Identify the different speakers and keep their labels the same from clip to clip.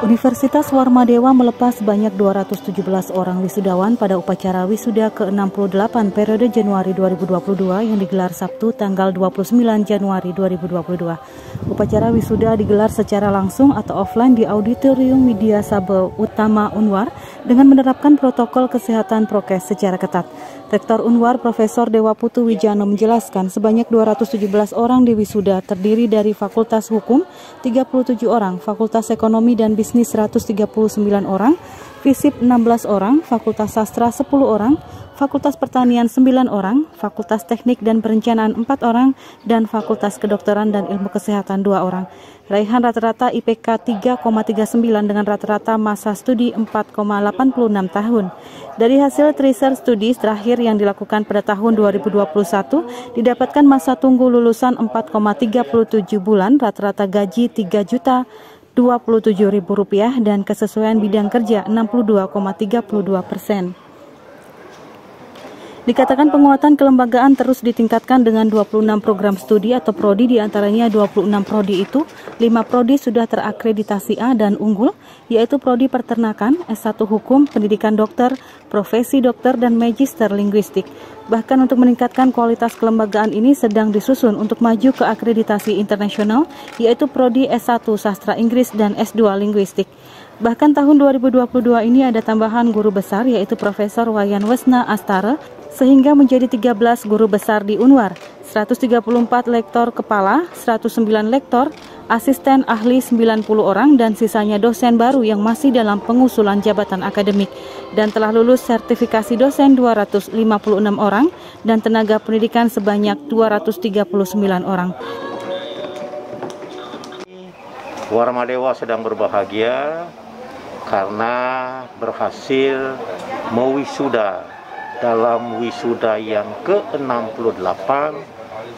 Speaker 1: Universitas Warmadewa melepas sebanyak 217 orang wisudawan pada upacara wisuda ke-68 periode Januari 2022 yang digelar Sabtu tanggal 29 Januari 2022. Upacara wisuda digelar secara langsung atau offline di Auditorium Widya Sabha Utama Unwar dengan menerapkan protokol kesehatan prokes secara ketat. Rektor Unwar Profesor Dewa Putu Wijano menjelaskan sebanyak 217 orang di wisuda terdiri dari Fakultas Hukum 37 orang, Fakultas Ekonomi dan Bisnis 139 orang, FISIP 16 orang, Fakultas Sastra 10 orang, Fakultas Pertanian 9 orang, Fakultas Teknik dan Perencanaan 4 orang, dan Fakultas Kedokteran dan Ilmu Kesehatan 2 orang. Raihan rata-rata IPK 3,39 dengan rata-rata masa studi 4,86 tahun. Dari hasil research studies terakhir yang dilakukan pada tahun 2021, didapatkan masa tunggu lulusan 4,37 bulan, rata-rata gaji Rp3.027.000 dan kesesuaian bidang kerja 62,32%. Dikatakan penguatan kelembagaan terus ditingkatkan dengan 26 program studi atau prodi, diantaranya 26 prodi itu, 5 prodi sudah terakreditasi A dan unggul, yaitu prodi peternakan, S1 hukum, pendidikan dokter, profesi dokter, dan magister linguistik. Bahkan untuk meningkatkan kualitas kelembagaan ini sedang disusun untuk maju ke akreditasi internasional, yaitu prodi S1 sastra Inggris dan S2 linguistik. Bahkan tahun 2022 ini ada tambahan guru besar yaitu Profesor Wayan Wesna Astara, sehingga menjadi 13 guru besar di Unwar, 134 lektor kepala, 109 lektor, asisten ahli 90 orang, dan sisanya dosen baru yang masih dalam pengusulan jabatan akademik, dan telah lulus sertifikasi dosen 256 orang, dan tenaga pendidikan sebanyak 239 orang.
Speaker 2: Warmadewa sedang berbahagia karena berhasil mewisuda dalam wisuda yang ke-68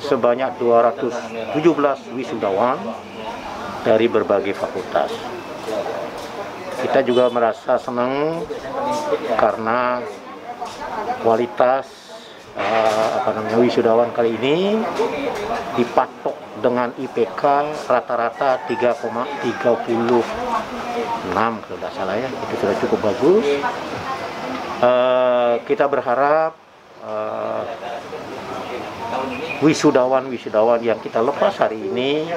Speaker 2: sebanyak 217 wisudawan dari berbagai fakultas. Kita juga merasa senang karena kualitas wisudawan kali ini dipatok dengan IPK rata-rata 3,36 kalau tidak salah ya, itu sudah cukup bagus. Kita berharap wisudawan yang kita lepas hari ini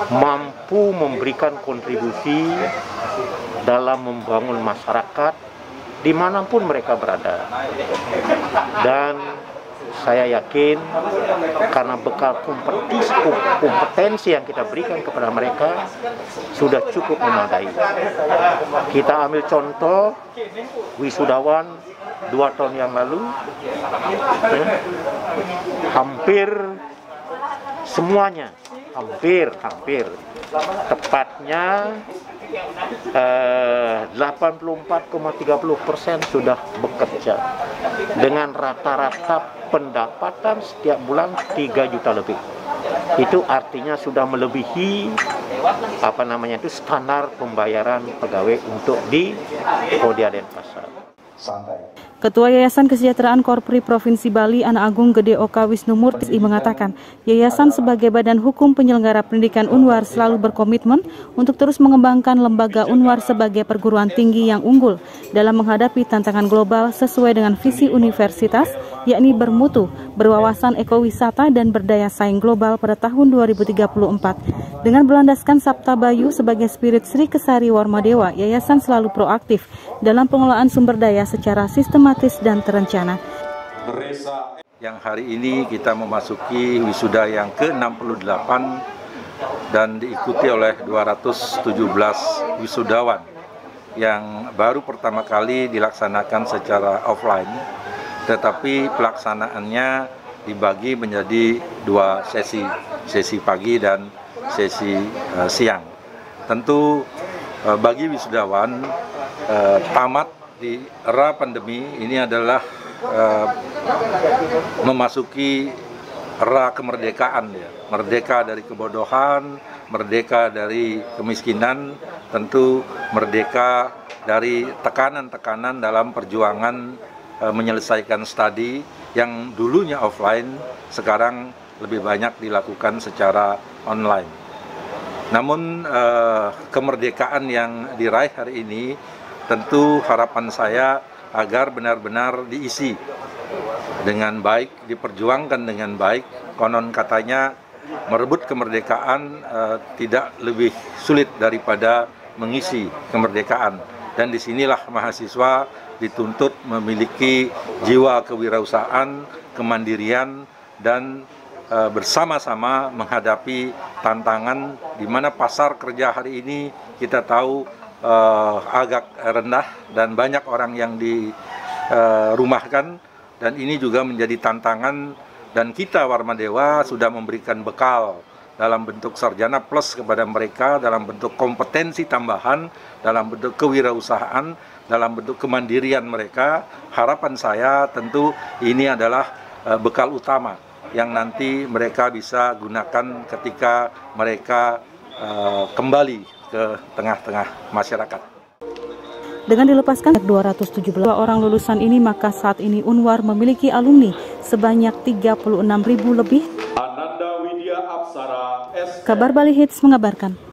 Speaker 2: mampu memberikan kontribusi dalam membangun masyarakat dimanapun mereka berada. Dan saya yakin karena bekal kompetensi yang kita berikan kepada mereka sudah cukup memadai. Kita ambil contoh wisudawan 2 tahun yang lalu, hampir semuanya, hampir tepatnya 84,30% sudah bekerja dengan rata-rata pendapatan setiap bulan 3 juta lebih. Itu artinya sudah melebihi standar pembayaran pegawai untuk di Kodya Denpasar.
Speaker 1: Ketua Yayasan Kesejahteraan Korpri Provinsi Bali Anak Agung Gede Oka Wisnu Murti mengatakan, yayasan sebagai badan hukum penyelenggara pendidikan Unwar selalu berkomitmen untuk terus mengembangkan lembaga Unwar sebagai perguruan tinggi yang unggul dalam menghadapi tantangan global sesuai dengan visi universitas, yakni bermutu, berwawasan ekowisata dan berdaya saing global pada tahun 2034. Dengan berlandaskan Sabta Bayu sebagai spirit Sri Kesari Warmadewa, yayasan selalu proaktif dalam pengelolaan sumber daya secara sistematis dan terencana.
Speaker 3: Yang hari ini kita memasuki wisuda yang ke-68 dan diikuti oleh 217 wisudawan yang baru pertama kali dilaksanakan secara offline, tetapi pelaksanaannya dibagi menjadi 2 sesi pagi dan sesi siang. Tentu bagi wisudawan tamat di era pandemi ini adalah memasuki era kemerdekaan ya. Merdeka dari kebodohan, merdeka dari kemiskinan, tentu merdeka dari tekanan-tekanan dalam perjuangan menyelesaikan studi yang dulunya offline, sekarang lebih banyak dilakukan secara online. Namun kemerdekaan yang diraih hari ini tentu harapan saya agar benar-benar diisi dengan baik, diperjuangkan dengan baik. Konon katanya merebut kemerdekaan tidak lebih sulit daripada mengisi kemerdekaan. Dan disinilah mahasiswa dituntut memiliki jiwa kewirausahaan, kemandirian, dan bersama-sama menghadapi tantangan di mana pasar kerja hari ini kita tahu agak rendah dan banyak orang yang dirumahkan, dan ini juga menjadi tantangan, dan kita Warmadewa sudah memberikan bekal dalam bentuk sarjana plus kepada mereka, dalam bentuk kompetensi tambahan, dalam bentuk kewirausahaan, dalam bentuk kemandirian mereka. Harapan saya tentu ini adalah bekal utama yang nanti mereka bisa gunakan ketika mereka kembali ke tengah-tengah masyarakat.
Speaker 1: Dengan dilepaskan 217 orang lulusan ini, maka saat ini Unwar memiliki alumni sebanyak 36.000 lebih. Kabar Bali Hits mengabarkan.